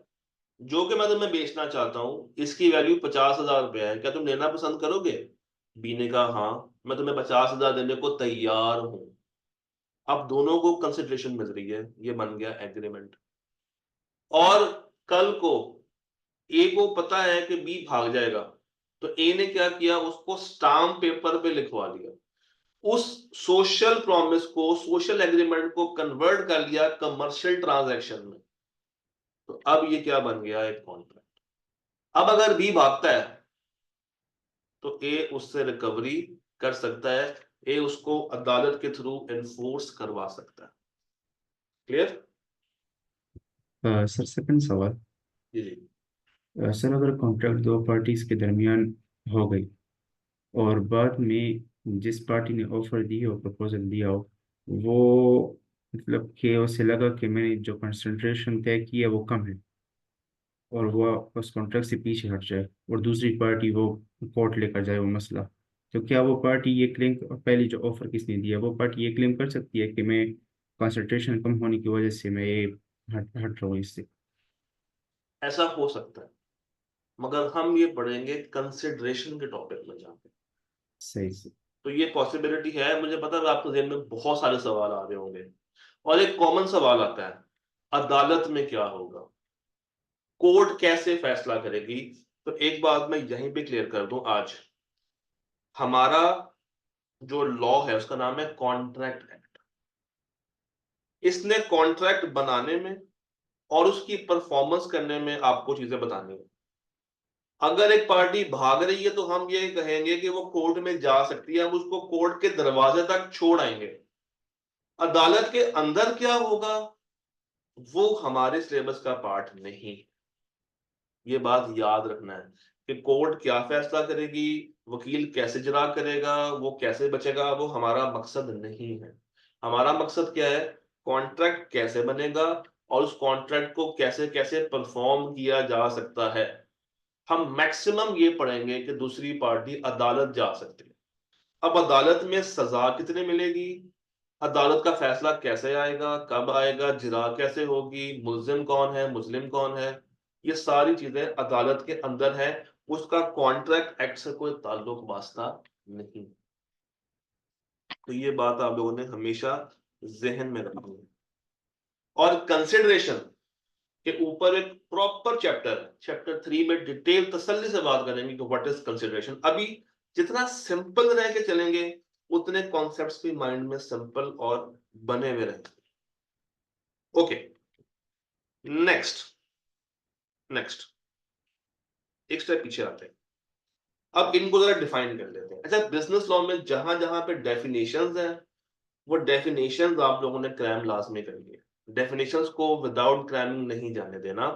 जो कि मैं तुम्हें बेचना चाहता हूं, इसकी वैल्यू 50,000 रुपया है, क्या तुम लेना पसंद करोगे? बी ने कहा हाँ, मैं तुम्हें 50,000 देने को तैयार हूं। अब दोनों को कंसिडरेशन मिल रही है, ये बन गया एग्रीमेंट। और कल को ए को पता है कि बी भाग जाएगा, तो ए ने क्या किया? उसको स्टाम्प पेपर पे लिखवा लिया, उस सोशल प्रॉमिस को, सोशल एग्रीमेंट को कन्वर्ट कर लिया कमर्शियल ट्रांजैक्शन में। तो अब ये क्या बन गया? एक कॉन्ट्रैक्ट। अब अगर बी भागता है तो ए उससे रिकवरी कर सकता है, ए उसको अदालत के थ्रू एनफोर्स करवा सकता है। क्लियर? सर सेकंड सवाल। जी जी। सर अगर कॉन्ट्रैक्ट दो पार्टीज के दरमियान हो गई और बाद में जिस पार्टी ने ऑफर दी हो, प्रपोजल दिया हो, वो मतलब कि उसे लगा कि मैंने जो कंसंट्रेशन तय किया वो कम है और वो उस कॉन्ट्रैक्ट से पीछे हट जाए और दूसरी पार्टी वो कोर्ट लेकर जाए वो मसला, तो क्या वो पार्टी ये क्लेम, पहली जो ऑफर किसने दिया वो पार्टी ये क्लेम कर सकती है कि मैं कंसंट्रेशन कम होने की वजह से मैं ये हट हट रहा हूँ इससे? ऐसा हो सकता है, मगर हम ये पढ़ेंगे कंसिडरेशन के टॉपिक में जाके। सही से। तो ये पॉसिबिलिटी है, मुझे पता है आपके जेहन में बहुत सारे सवाल आ रहे होंगे। और एक कॉमन सवाल आता है, अदालत में क्या होगा, कोर्ट कैसे फैसला करेगी? तो एक बात मैं यहीं पे क्लियर कर दूं आज, हमारा जो लॉ है उसका नाम है कॉन्ट्रैक्ट एक्ट। इसने कॉन्ट्रैक्ट बनाने में और उसकी परफॉर्मेंस करने में आपको चीजें बतानी है। अगर एक पार्टी भाग रही है तो हम ये कहेंगे कि वो कोर्ट में जा सकती है, हम उसको कोर्ट के दरवाजे तक छोड़ आएंगे। अदालत के अंदर क्या होगा वो हमारे सिलेबस का पार्ट नहीं। ये बात याद रखना है कि कोर्ट क्या फैसला करेगी, वकील कैसे जरा करेगा, वो कैसे बचेगा, वो हमारा मकसद नहीं है। हमारा मकसद क्या है? कॉन्ट्रैक्ट कैसे बनेगा और उस कॉन्ट्रैक्ट को कैसे कैसे परफॉर्म किया जा सकता है। हम मैक्सिमम ये पढ़ेंगे कि दूसरी पार्टी अदालत जा सकती है। अब अदालत में सजा कितने मिलेगी, अदालत का फैसला कैसे आएगा, कब आएगा, जिरा कैसे होगी, मुल्जिम कौन है, मुस्लिम कौन है, ये सारी चीजें अदालत के अंदर है। उसका कॉन्ट्रैक्ट एक्ट से कोई ताल्लुक वास्ता नहीं। तो ये बात आप लोगों ने हमेशा जहन में रखनी है। और कंसिडरेशन के ऊपर एक प्रॉपर चैप्टर है, चैप्टर 3 में डिटेल तसल्ली से बात करेंगे कि व्हाट इज कंसिडरेशन। अभी जितना सिंपल रह के चलेंगे उतने कॉन्सेप्ट्स भी माइंड में सिंपल और बने हुए रहेंगे। ओके, नेक्स्ट नेक्स्ट एक स्टेप पीछे आते हैं। अब इनको जरा डिफाइन कर लेते हैं। अच्छा, बिजनेस लॉ में जहां जहां पे डेफिनेशंस हैं, वो डेफिनेशंस आप लोगों ने क्रैम लाजमी करनी है। डेफिनेशंस को विदाउट क्रैमिंग नहीं जाने देना।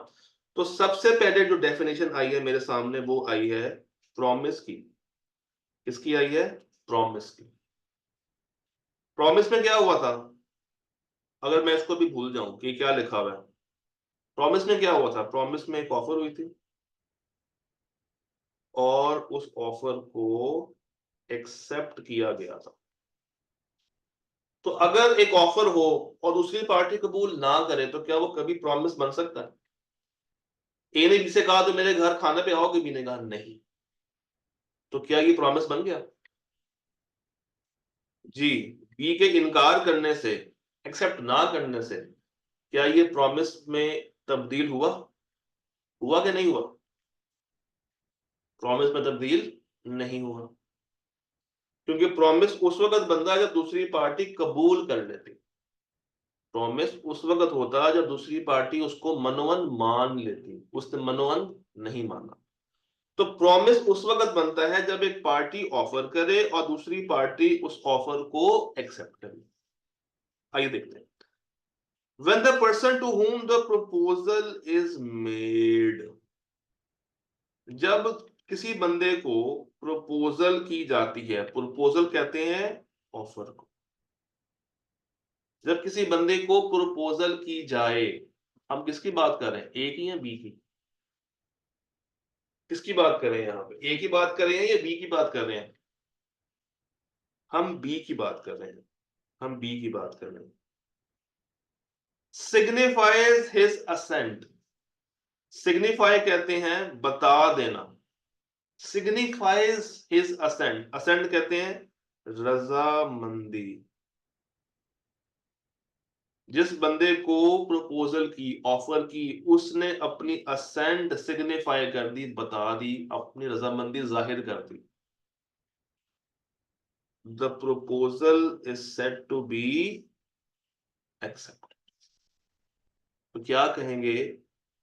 तो सबसे पहले जो डेफिनेशन आई है मेरे सामने वो आई है प्रॉमिस की। किसकी आई है? प्रॉमिस की। प्रॉमिस में क्या हुआ था, अगर मैं इसको भी भूल जाऊं कि क्या लिखा हुआ है। प्रॉमिस में क्या हुआ था? प्रॉमिस में एक ऑफर हुई थी और उस ऑफर को एक्सेप्ट किया गया था। तो अगर एक ऑफर हो और दूसरी पार्टी कबूल ना करे तो क्या वो कभी प्रॉमिस बन सकता है? ए ने बी से कहा तो मेरे घर खाने पे आओगे, बी ने कहा नहीं, तो क्या ये प्रॉमिस बन गया? जी, बी के इनकार करने से, एक्सेप्ट ना करने से क्या ये प्रॉमिस में तब्दील हुआ? हुआ कि नहीं हुआ? प्रॉमिस में तब्दील नहीं हुआ, क्योंकि प्रॉमिस उस वक्त बनता है जब दूसरी पार्टी कबूल कर लेती। प्रॉमिस उस वक्त होता है जब दूसरी पार्टी उसको मनोवन मान लेती, उसने मनोवन नहीं माना। तो प्रॉमिस उस वक्त बनता है जब एक पार्टी ऑफर करे और दूसरी पार्टी उस ऑफर को एक्सेप्ट करे। आइए देखते हैं। When the person to whom the proposal is made, जब किसी बंदे को प्रपोजल की जाती है, प्रपोजल कहते हैं ऑफर को, जब किसी बंदे को प्रपोजल की जाए, हम किसकी बात कर रहे हैं, ए की या बी की? किसकी बात कर रहे हैं यहाँ पे, ए की बात कर रहे हैं या बी की बात कर रहे हैं? हम बी की बात कर रहे हैं, हम बी की बात कर रहे हैं। सिग्निफाइज हिज असेंट, सिग्निफाई कहते हैं बता देना, सिग्निफाइज हिज असेंट, असेंट कहते हैं रजामंदी। जिस बंदे को प्रपोजल की, ऑफर की, उसने अपनी असेंट सिग्निफाई कर दी, बता दी, अपनी रजामंदी जाहिर कर दी। The proposal is said to be accept. तो क्या कहेंगे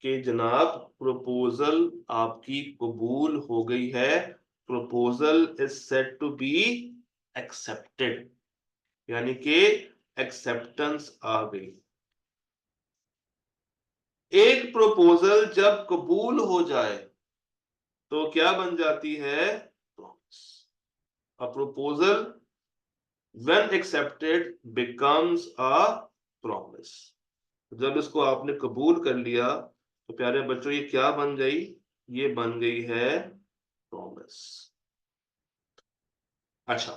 कि जनाब प्रपोजल आपकी कबूल हो गई है, proposal is said to be accepted, यानी कि एक्सेप्टेंस आ गई। एक प्रपोजल जब कबूल हो जाए तो क्या बन जाती है? Promise. A proposal when accepted becomes a promise. जब इसको आपने कबूल कर लिया तो प्यारे बच्चों ये क्या बन गई? ये बन गई है प्रॉमिस। अच्छा,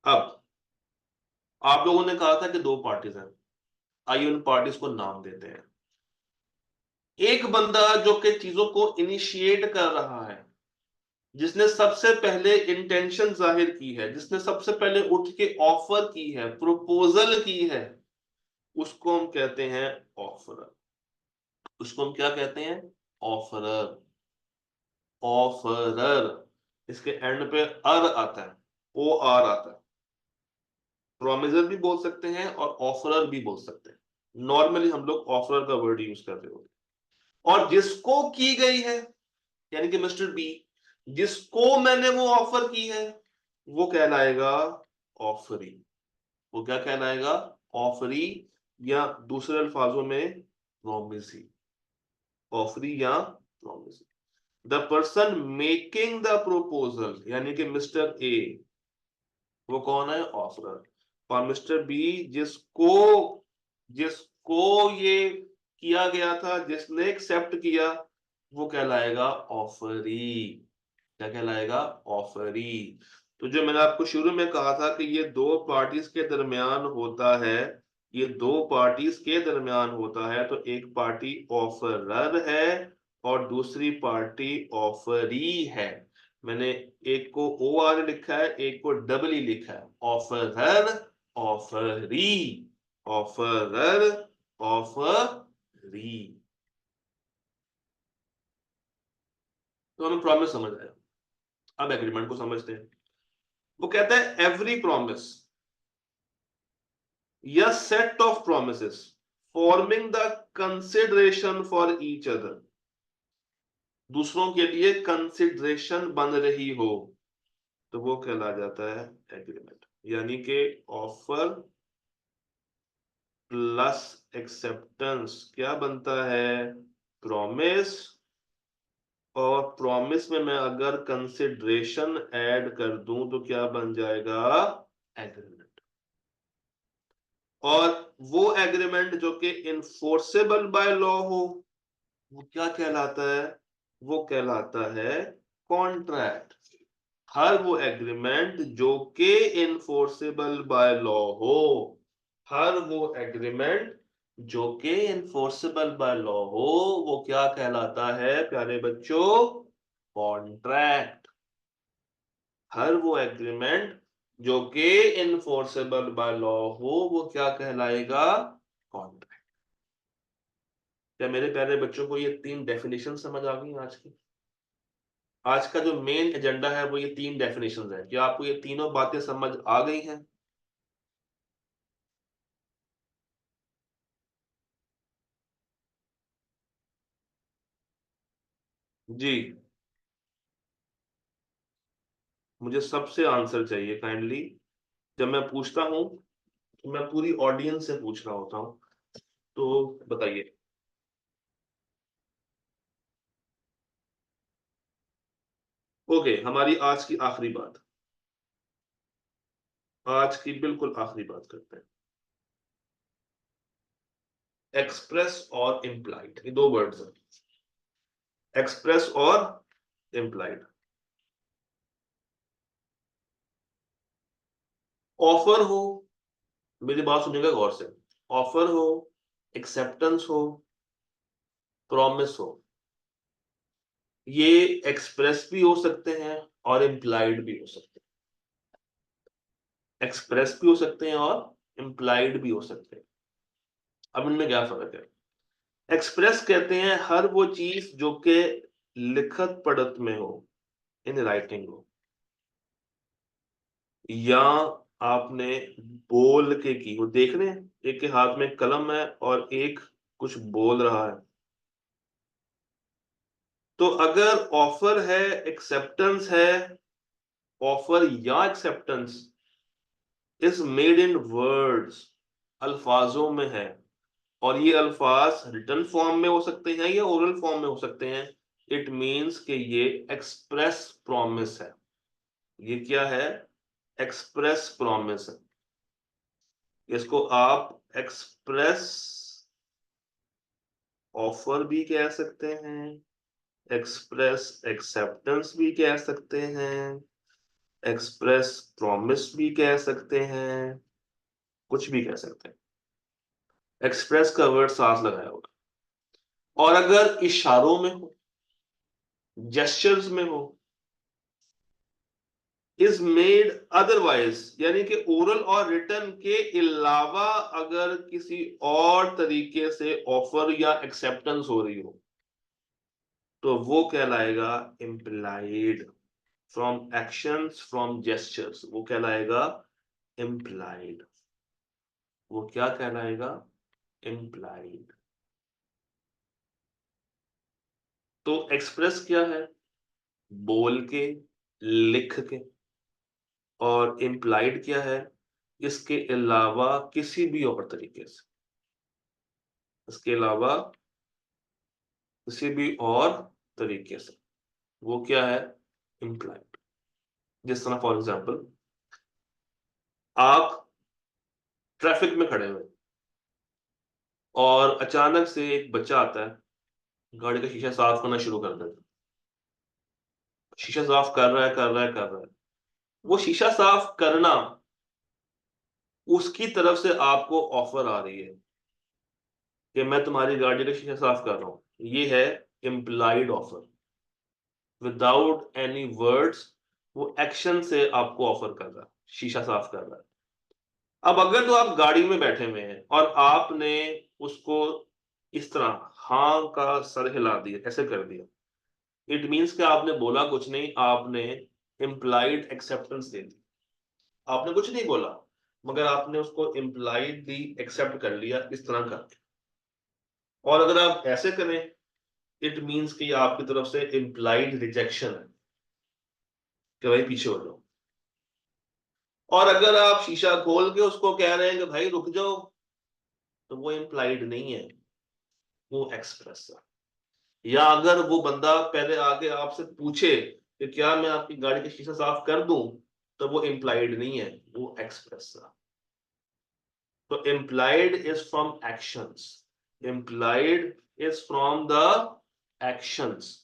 अब आप लोगों ने कहा था कि दो पार्टीज हैं, आइए उन पार्टीज को नाम देते हैं। एक बंदा जो कि चीजों को इनिशिएट कर रहा है, जिसने सबसे पहले इंटेंशन जाहिर की है, जिसने सबसे पहले उठ के ऑफर की है, प्रपोजल की है, उसको हम कहते हैं ऑफरर। उसको हम क्या कहते हैं? ऑफरर। ऑफरर, इसके एंड पे अर आता है, ओ आर आता है। प्रोमिसर भी बोल सकते हैं और ऑफरर भी बोल सकते हैं। नॉर्मली हम लोग ऑफरर का वर्ड यूज करते होते हैं। और जिसको की गई है, यानी कि मिस्टर बी, जिसको मैंने वो ऑफर की है, वो कहलाएगा ऑफरी। वो क्या कहलाएगा? ऑफरी, या दूसरे अल्फाजों में प्रोमिसी। ऑफरी या promisee. The person making the proposal, यानी कि मिस्टर ए, वो कौन है? ऑफरर। और मिस्टर बी, जिसको जिसको ये किया गया था, जिसने एक्सेप्ट किया, वो कहलाएगा ऑफरी। क्या कहलाएगा? ऑफरी। तो जो मैंने आपको शुरू में कहा था कि ये दो पार्टीज के दरमियान होता है, ये दो पार्टीज के दरमियान होता है, तो एक पार्टी ऑफरर है और दूसरी पार्टी ऑफरी है। मैंने एक को ओ आर लिखा है, एक को डबल ई लिखा है। Offeror, offeree, offeror, offeree. तो हमें प्रॉमिस समझ आया। अब एग्रीमेंट को समझते हैं। वो कहता है एवरी प्रॉमिस या set of promises forming the consideration for each other, दूसरों के लिए कंसिडरेशन बन रही हो, तो वो कहला जाता है एग्रीमेंट। यानी कि ऑफर प्लस एक्सेप्टेंस क्या बनता है? प्रॉमिस। और प्रॉमिस में मैं अगर कंसिडरेशन ऐड कर दूं तो क्या बन जाएगा? एग्रीमेंट। और वो एग्रीमेंट जो कि इनफोर्सेबल बाय लॉ हो, वो क्या कहलाता है? वो कहलाता है कॉन्ट्रैक्ट। हर वो एग्रीमेंट जो कि इनफोर्सेबल बाय लॉ हो, हर वो एग्रीमेंट जो कि इनफोर्सेबल बाय लॉ हो, वो क्या कहलाता है प्यारे बच्चों? कॉन्ट्रैक्ट। हर वो एग्रीमेंट जो कि इनफोर्सेबल बाय लॉ हो, वो क्या कहलाएगा? कॉन्ट्रैक्ट। क्या मेरे प्यारे बच्चों को ये तीन डेफिनेशन समझ आ गई आज की? आज का जो मेन एजेंडा है वो ये तीन डेफिनेशंस है। क्या आपको ये तीनों बातें समझ आ गई हैं? जी। मुझे सबसे आंसर चाहिए काइंडली। जब मैं पूछता हूं तो मैं पूरी ऑडियंस से पूछ रहा होता हूं, तो बताइए। ओके, हमारी आज की आखिरी बात, आज की बिल्कुल आखिरी बात करते हैं। एक्सप्रेस और इम्प्लाइड, ये दो वर्ड्स हैं। एक्सप्रेस और इम्प्लाइड। ऑफर हो, मेरी बात सुनिएगा गौर से। ऑफर हो, एक्सेप्टेंस हो, प्रॉमिस हो, ये एक्सप्रेस भी हो सकते हैं और इम्प्लाइड भी हो सकते हैं। एक्सप्रेस भी हो सकते हैं और इम्प्लाइड भी हो सकते हैं। अब इनमें क्या फर्क है? एक्सप्रेस कहते हैं हर वो चीज जो कि लिखत पढ़त में हो, इन राइटिंग हो, या आपने बोल के की हो। देख रहे हैं एक के हाथ में कलम है और एक कुछ बोल रहा है। तो अगर ऑफर है, एक्सेप्टेंस है, ऑफर या acceptance is made in words, अल्फाजों में है, और ये अल्फाज रिटन फॉर्म में हो सकते हैं या ओरल फॉर्म में हो सकते हैं, इट मीन्स कि ये एक्सप्रेस प्रॉमिस है। ये क्या है? एक्सप्रेस प्रॉमिस है। इसको आप एक्सप्रेस ऑफर भी कह सकते हैं, एक्सप्रेस एक्सेप्टेंस भी कह सकते हैं, एक्सप्रेस प्रॉमिस भी कह सकते हैं, कुछ भी कह सकते हैं। एक्सप्रेस का वर्ड सांस लगाया होगा। और अगर इशारों में हो, जेस्चर्स में हो, इज मेड अदरवाइज, यानी कि ओरल और रिटन के अलावा अगर किसी और तरीके से ऑफर या एक्सेप्टेंस हो रही हो, तो वो कहलाएगा implied. From actions, from gestures, वो कहलाएगा इम्प्लाइड। वो क्या कहलाएगा? इम्प्लाइड। तो एक्सप्रेस क्या है? बोल के, लिख के। और इम्प्लाइड क्या है? इसके अलावा किसी भी और तरीके से, इसके अलावा किसी भी और तरीके से, वो क्या है? इम्प्लाइड। जिस तरह फॉर एग्जाम्पल, आप ट्रैफिक में खड़े हुए और अचानक से एक बच्चा आता है गाड़ी का शीशा साफ करना शुरू कर देता। शीशा साफ कर रहा है, कर रहा है, कर रहा है। वो शीशा साफ करना, उसकी तरफ से आपको ऑफर आ रही है कि मैं तुम्हारी गाड़ी का शीशा साफ कर रहा हूं। ये है implied offer, without any words. वो एक्शन से आपको ऑफर कर रहा है, शीशा साफ कर रहा है। अब अगर तो आप गाड़ी में बैठे हुए हैं और आपने उसको इस तरह हाँ का सर हिला दिया, ऐसे कर दिया, इट मीन्स कि आपने बोला कुछ नहीं, आपने इम्प्लाइड एक्सेप्टेंस दे दी। आपने कुछ नहीं बोला, मगर आपने उसको इम्प्लाइडली एक्सेप्ट कर लिया इस तरह करके। और अगर आप ऐसे करें, इट मीन्स कि आपकी तरफ से इम्प्लाइड रिजेक्शन है कि भाई पीछे हो जाओ। और अगर आप शीशा खोल के उसको कह रहे हैं कि भाई रुक जाओ, तो वो इम्प्लाइड नहीं है, वो एक्सप्रेस है। या अगर वो बंदा पहले आके आपसे पूछे कि क्या मैं आपकी गाड़ी का शीशा साफ कर दूं, तो वो इम्प्लाइड नहीं है, वो एक्सप्रेस है। तो implied is from actions, implied is from the actions.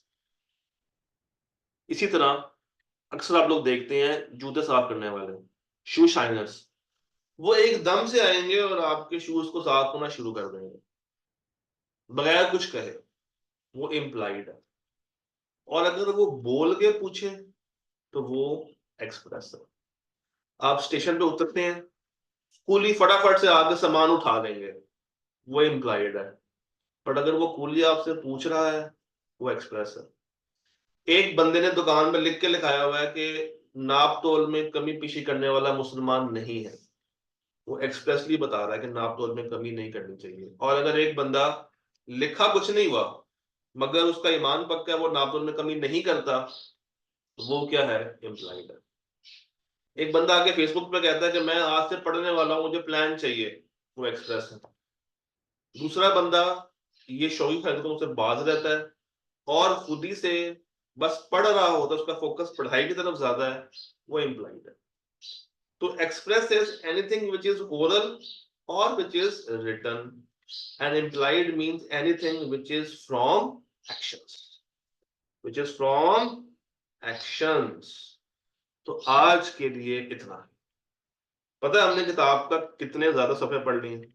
इसी तरह अक्सर आप लोग देखते हैं जूते साफ करने वाले, शू शाइनर्स, वो एकदम से आएंगे और आपके शूज को साफ करना शुरू कर देंगे बगैर कुछ कहे। वो इम्प्लाइड है। और अगर वो बोल के पूछे, तो वो एक्सप्रेस है। आप स्टेशन पे उतरते हैं, कूली फटाफट से आगे सामान उठा लेंगे, वो इम्प्लाइड है। बट अगर वो कूली आपसे पूछ रहा है, वो एक्सप्रेस है। एक बंदे ने दुकान पे लिख के लिखाया हुआ है कि नाप तोल में कमी पेशी करने वाला मुसलमान नहीं है, वो एक्सप्रेसली बता रहा है कि नाप तोल में कमी नहीं करनी चाहिए। और अगर एक बंदा, लिखा कुछ नहीं हुआ मगर उसका ईमान पक्का है, वो नाप तोल में कमी नहीं करता, तो वो क्या है, इम्प्लाइड है। एक बंदा आके फेसबुक पे कहता है कि मैं आज से पढ़ने वाला हूं, मुझे प्लान चाहिए, वो एक्सप्रेस है। दूसरा बंदा ये शौक हरकतों से बाज रहता है और खुद ही से बस पढ़ रहा होता है, उसका फोकस पढ़ाई की तरफ ज्यादा है, वो इम्प्लाइड है। तो express is anything which is oral और which is written, and implied means anything which is from actions, which is from actions. तो आज के लिए इतना है। पता है हमने किताब का कितने ज्यादा सफे पढ़ लिए?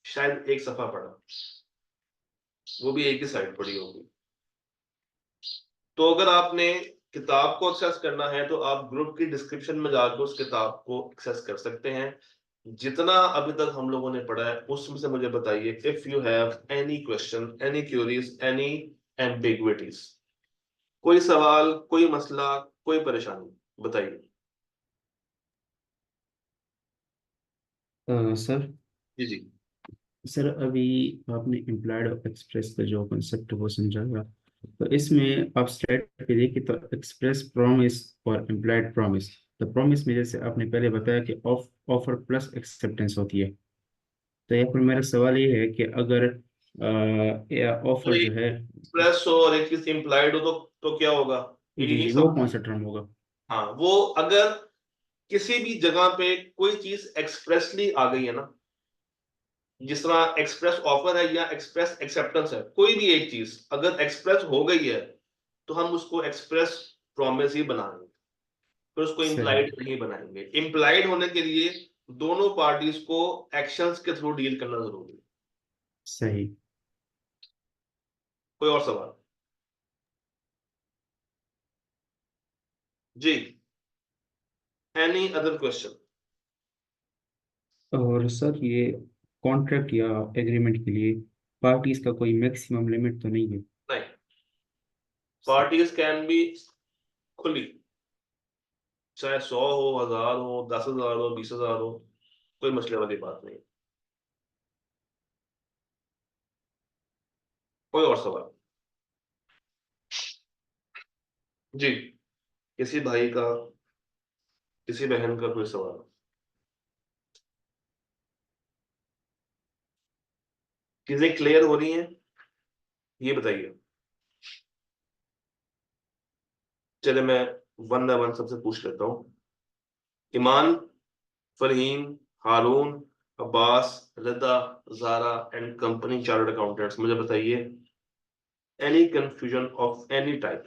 शायद एक सफा पढ़ा, वो भी एक ही साइड पढ़ी होगी। तो अगर आपने किताब को एक्सेस करना है, तो आप ग्रुप की डिस्क्रिप्शन में जाकर उस किताब को एक्सेस कर सकते हैं। जितना अभी तक हम लोगों ने पढ़ा है उसमें से मुझे बताइए, if you have any question, any curies, any ambiguities, कोई सवाल, कोई मसला, कोई परेशानी, बताइए। सर जी जी। सर अभी आपने इम्प्लाइड और एक्सप्रेस का जो कंसेप्ट वो समझाया, तो इसमें आप स्लाइड पे देखिए तो एक्सप्रेस प्रॉमिस और इम्प्लाइड प्रॉमिस। तो प्रॉमिस में जैसे आपने पहले बताया कि ऑफर प्लस एक्सेप्टेंस होती है। तो यहाँ पर मेरा सवाल ये है कि अगर तो ऑफर जो है, एक्सप्रेस हो और एक चीज इम्प्लाइड हो, तो क्या होगा, ये जी नहीं जी, वो समझ। कौन सा टर्म होगा? हाँ, वो अगर किसी भी जगह पे कोई चीज एक्सप्रेसली आ गई है ना, जिस तरह एक्सप्रेस ऑफर है या एक्सप्रेस एक्सेप्टेंस है, कोई भी एक चीज अगर एक्सप्रेस हो गई है, तो हम उसको एक्सप्रेस प्रॉमिस ही बनाएंगे, फिर उसको सही। इम्प्लाइड नहीं बनाएंगे। इम्प्लाइड होने के लिए दोनों पार्टीज को एक्शंस के थ्रू डील करना जरूरी है। सही। कोई और सवाल? जी, एनी अदर क्वेश्चन? और सर ये कॉन्ट्रैक्ट या एग्रीमेंट के लिए पार्टीज का कोई मैक्सिमम लिमिट तो नहीं है? नहीं, पार्टीज कैन बी खुली, चाहे 100 हो, 1000 हो, 10,000 हो, 20,000 हो, कोई मसले वाली बात नहीं। कोई और सवाल? जी, किसी भाई का, किसी बहन का कोई सवाल? चीजें क्लियर हो रही हैं, ये बताइए। चले मैं वन बाय वन सबसे पूछ लेता हूँ। Iman, Farheen, Haroon, Abbas, Rida, Zara and company chartered accountants, मुझे बताइए any confusion of any type.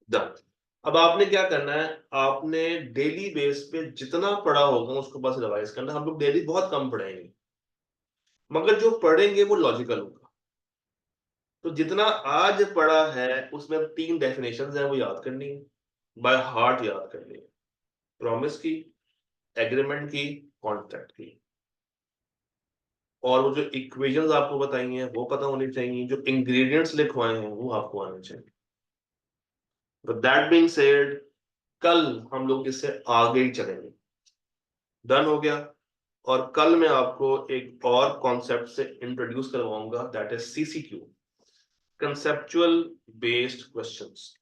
Done. अब आपने क्या करना है, आपने डेली बेस पे जितना पढ़ा होगा उसको बस रिवाइज करना। हम लोग डेली बहुत कम पढ़ेंगे, मगर जो पढ़ेंगे वो लॉजिकल होगा। तो जितना आज पढ़ा है उसमें 3 डेफिनेशंस हैं, वो याद करनी है, बाय हार्ट याद करनी है। प्रॉमिस की, एग्रीमेंट की, कॉन्ट्रैक्ट की, और वो जो इक्वेशंस आपको बताई हैं वो पता होनी चाहिए, जो इंग्रेडिएंट्स लिखवाए हैं वो आपको आने चाहिए। तो दैट बीइंग सेड, कल हम लोग इससे आगे ही चलेंगे। डन हो गया। और कल मैं आपको एक और कॉन्सेप्ट से इंट्रोड्यूस करवाऊंगा, that is CCQ, conceptual based questions.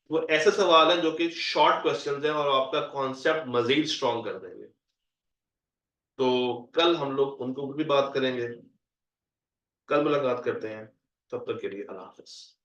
वो ऐसे सवाल हैं जो कि शॉर्ट क्वेश्चंस हैं और आपका कॉन्सेप्ट मजीद स्ट्रॉन्ग कर देंगे। तो कल हम लोग उनको भी बात करेंगे। कल मुलाकात करते हैं, तब तक के लिए अल्लाह हाफिज।